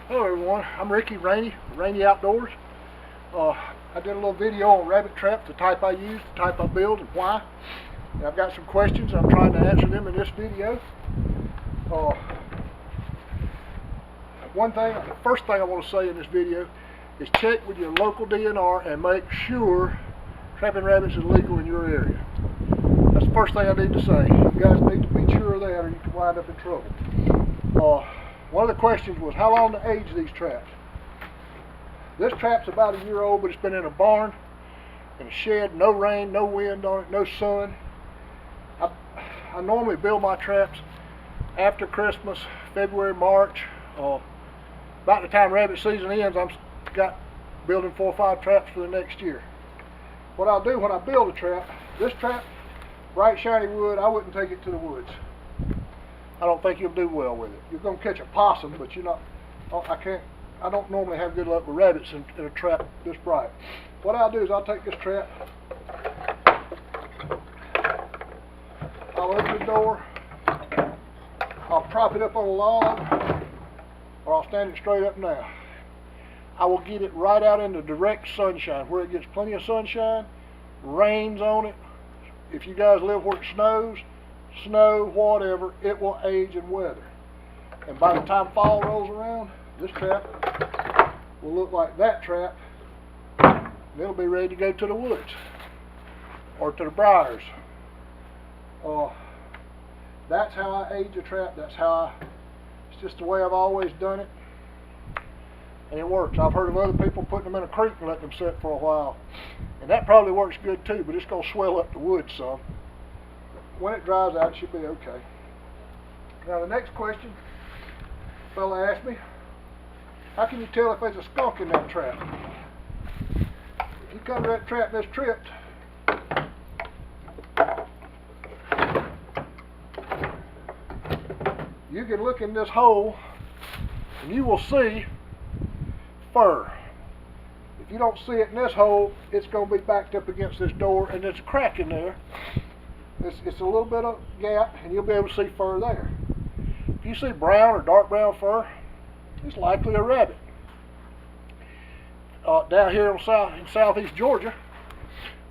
Hello everyone, I'm Rainey, Rainey Outdoors. I did a little video on rabbit traps, the type I use, the type I build, and why. And I've got some questions, I'm trying to answer them in this video. Uh, the first thing I want to say in this video is check with your local DNR and make sure trapping rabbits is legal in your area. That's the first thing I need to say. You guys need to be sure of that or you can wind up in trouble. One of the questions was how long to age these traps. This trap's about a year old, but it's been in a barn, in a shed, no rain, no wind on it, no sun. I normally build my traps after Christmas, February, March. About the time rabbit season ends, I'm got building 4 or 5 traps for the next year. What I'll do when I build a trap, this trap, bright shiny wood, I wouldn't take it to the woods. I don't think you'll do well with it. You're going to catch a possum, but you're not. I don't normally have good luck with rabbits in a trap this bright. What I'll do is I'll take this trap, I'll open the door, I'll prop it up on a log, or I'll stand it straight up now. I will get it right out into direct sunshine, where it gets plenty of sunshine, rains on it. If you guys live where it snows, snow, whatever, it will age and weather. And by the time fall rolls around, this trap will look like that trap, and it'll be ready to go to the woods or to the briars. That's how I age a trap. It's just the way I've always done it, and it works. I've heard of other people putting them in a creek and letting them sit for a while, and that probably works good too, but it's going to swell up the wood some. When it dries out, it should be okay. Now the next question, a fella asked me, how can you tell if there's a skunk in that trap? If you come to that trap that's tripped, you can look in this hole and you will see fur. If you don't see it in this hole, it's going to be backed up against this door, and there's a crack in there. It's a little bit of gap, and you'll be able to see fur there. If you see brown or dark brown fur, it's likely a rabbit. Down here in southeast Georgia,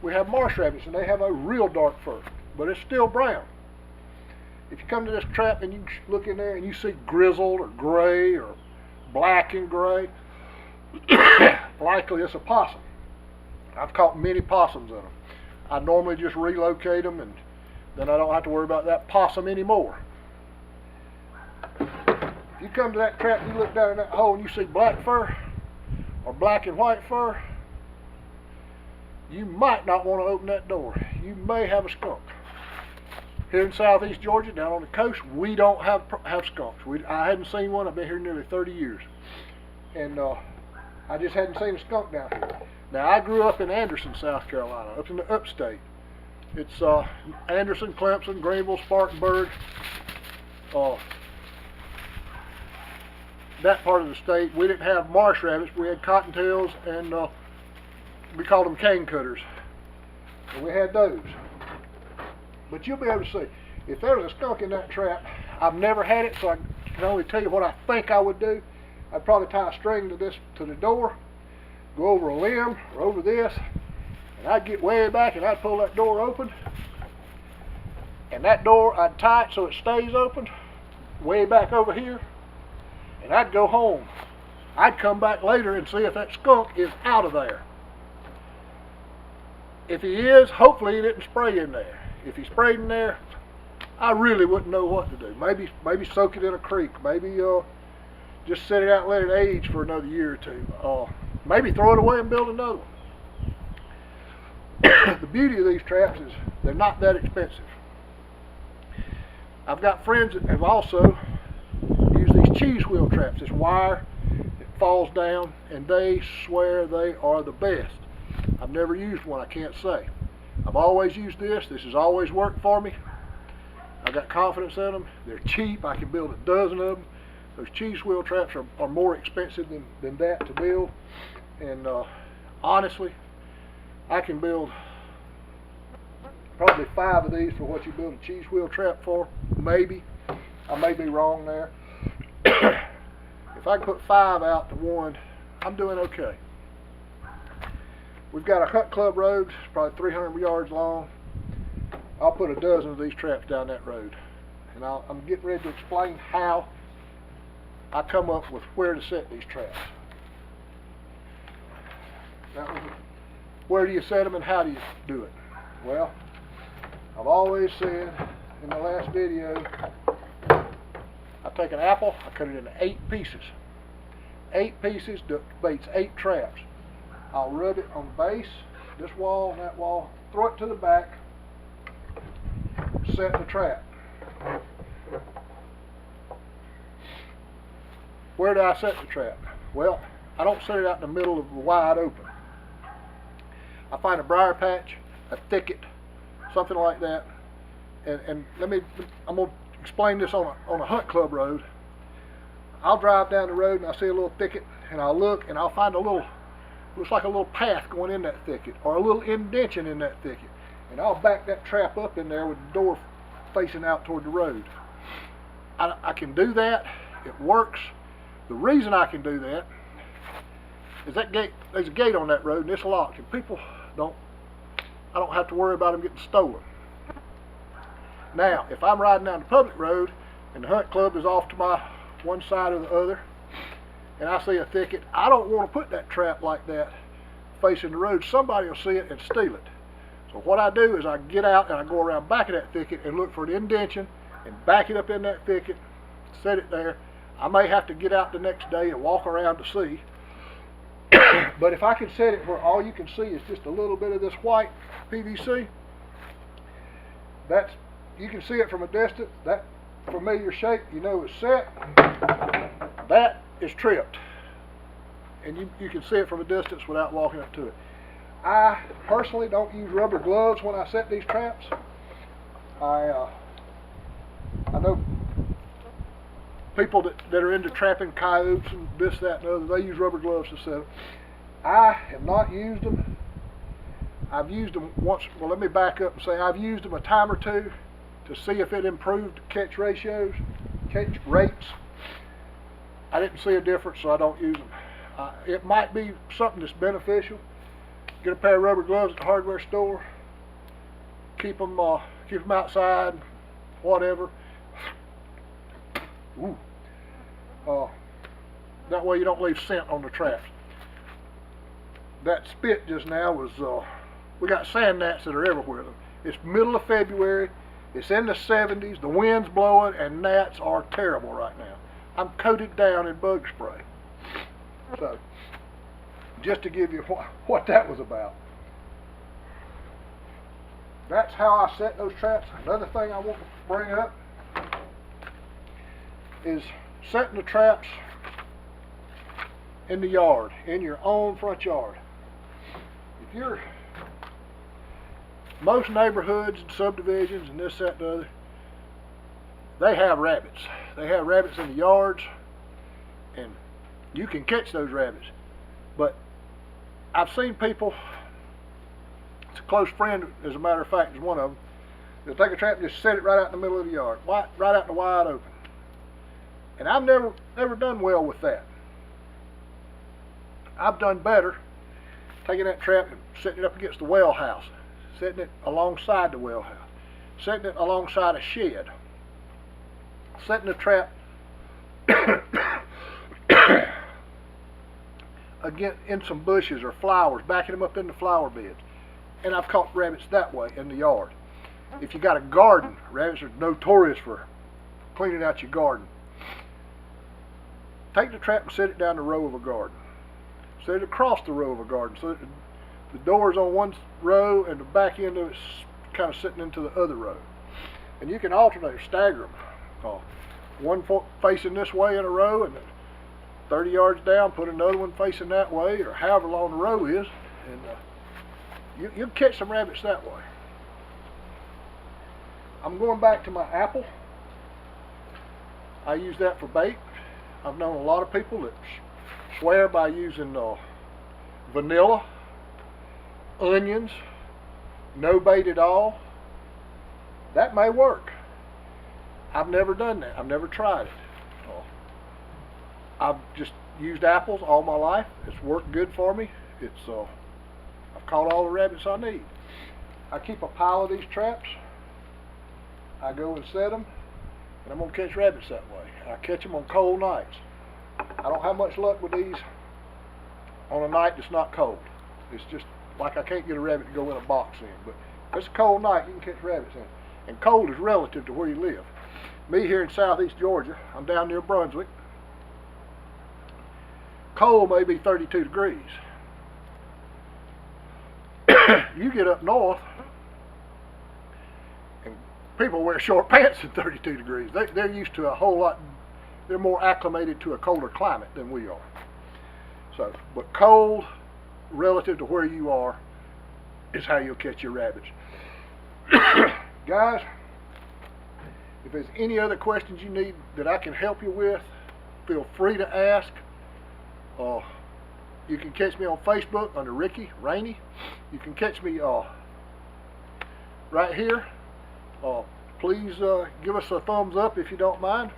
we have marsh rabbits, and they have a real dark fur, but it's still brown. If you come to this trap and you look in there and you see grizzled or gray or black and gray, likely it's a possum. I've caught many possums in them. I normally just relocate them, and then I don't have to worry about that possum anymore. If you come to that trap and you look down in that hole and you see black fur or black and white fur, you might not want to open that door. You may have a skunk. Here in southeast Georgia, down on the coast, we don't have skunks. I hadn't seen one. I've been here nearly 30 years. And I just hadn't seen a skunk down here. Now, I grew up in Anderson, South Carolina, up in the upstate. It's Anderson, Clemson, Greenville, Spartanburg, that part of the state. We didn't have marsh rabbits. We had cottontails, and we called them cane cutters. And we had those. But you'll be able to see. If there was a skunk in that trap, I've never had it, so I can only tell you what I think I would do. I'd probably tie a string to the door, go over a limb or over this, and I'd get way back and I'd pull that door open, and that door I'd tie it so it stays open way back over here, and I'd go home. I'd come back later and see if that skunk is out of there. If he is, hopefully he didn't spray in there. If he sprayed in there, I really wouldn't know what to do. Maybe soak it in a creek. Maybe just set it out and let it age for another year or two. Maybe throw it away and build another one. The beauty of these traps is they're not that expensive. I've got friends that have also used these cheese wheel traps. This wire, it falls down, and they swear they are the best. I've never used one, I can't say. I've always used this. This has always worked for me. I've got confidence in them. They're cheap. I can build a dozen of them. Those cheese wheel traps are more expensive than that to build. And honestly, I can build probably 5 of these for what you build a cheese wheel trap for. Maybe. I may be wrong there. If if I can put 5 out to 1, I'm doing okay. We've got a hunt club road, it's probably 300 yards long. I'll put a dozen of these traps down that road. And I'm getting ready to explain how I come up with where to set these traps. Where do you set them and how do you do it? Well, I've always said in the last video, I take an apple, I cut it into 8 pieces. 8 pieces baits 8 traps. I'll rub it on the base, this wall and that wall, throw it to the back, set the trap. Where do I set the trap? Well, I don't set it out in the middle of the wide open. I find a briar patch, a thicket, something like that, and I'm going to explain this on a hunt club road. I'll drive down the road and I see a little thicket, and I'll look and I'll find a little, looks like a little path going in that thicket, or a little indention in that thicket, and I'll back that trap up in there with the door facing out toward the road. I can do that. It works. The reason I can do that is that gate, there's a gate on that road and it's locked, and people I don't have to worry about them getting stolen. Now, if I'm riding down the public road and the hunt club is off to my one side or the other, and I see a thicket, I don't want to put that trap like that facing the road. Somebody will see it and steal it. So what I do is I get out and I go around back of that thicket and look for an indention and back it up in that thicket, set it there. I may have to get out the next day and walk around to see. But if I can set it where all you can see is just a little bit of this white PVC, you can see it from a distance. That familiar shape, you know it's set. That is tripped. And you can see it from a distance without walking up to it. I personally don't use rubber gloves when I set these traps. I know people that are into trapping coyotes and this, that, and other, they use rubber gloves to set them. I have not used them. I've used them once. Well, let me back up and say I've used them a time or two to see if it improved catch ratios, catch rates. I didn't see a difference, so I don't use them. It might be something that's beneficial. Get a pair of rubber gloves at the hardware store. Keep them outside, whatever. Ooh. That way you don't leave scent on the traps. That spit just now was, we got sand gnats that are everywhere. It's middle of February, it's in the 70s, the wind's blowing, and gnats are terrible right now. I'm coated down in bug spray. So, just to give you what that was about. That's how I set those traps. Another thing I want to bring up is setting the traps in the yard, in your own front yard. Most neighborhoods and subdivisions and this, that, and the other, they have rabbits. They have rabbits in the yards, and you can catch those rabbits. But I've seen people, it's a close friend, as a matter of fact, is one of them, they'll take a trap and just set it right out in the middle of the yard, right out in the wide open. And I've never done well with that. I've done better taking that trap and setting it up against the well house, setting it alongside the well house, setting it alongside a shed, setting the trap again in some bushes or flowers, backing them up in the flower beds. And I've caught rabbits that way in the yard. If you got a garden, rabbits are notorious for cleaning out your garden. Take the trap and set it down the row of a garden. Set it across the row of a garden so that the door's on one row and the back end of it's kind of sitting into the other row. And you can alternate or stagger them. One facing this way in a row, and then 30 yards down, put another one facing that way, or however long the row is, and you'll catch some rabbits that way. I'm going back to my apple. I use that for bait. I've known a lot of people that swear by using vanilla, onions, no bait at all. That may work. I've never done that. I've never tried it. I've just used apples all my life. It's worked good for me. I've caught all the rabbits I need. I keep a pile of these traps. I go and set them, and I'm going to catch rabbits that way. I catch them on cold nights. I don't have much luck with these on a night that's not cold. It's just like I can't get a rabbit to go in a box in, but if it's a cold night, you can catch rabbits in. And cold is relative to where you live. Me here in southeast Georgia, I'm down near Brunswick. Cold may be 32 degrees. You get up north, and people wear short pants at 32 degrees. They're used to a whole lot, they're more acclimated to a colder climate than we are. So, but cold, relative to where you are, is how you'll catch your rabbits. Guys, if there's any other questions you need that I can help you with, feel free to ask. You can catch me on Facebook under Rainey. You can catch me right here. Please give us a thumbs up if you don't mind.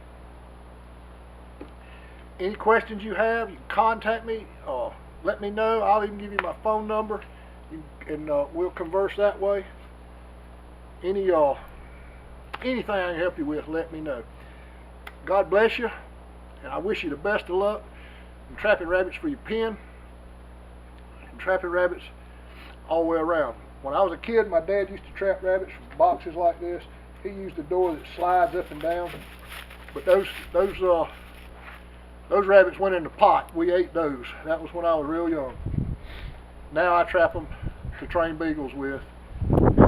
Any questions you have, you can contact me. Let me know. I'll even give you my phone number, and we'll converse that way. Anything I can help you with, let me know. God bless you, and I wish you the best of luck in trapping rabbits for your pen, and trapping rabbits all the way around. When I was a kid, my dad used to trap rabbits from boxes like this. He used a door that slides up and down, but those rabbits went in the pot. We ate those. That was when I was real young. Now I trap them to train beagles with, and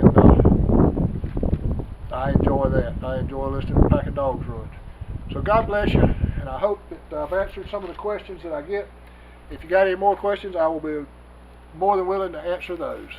I enjoy that. I enjoy listening to a pack of dogs run. So God bless you, and I hope that I've answered some of the questions that I get. If you got any more questions, I will be more than willing to answer those.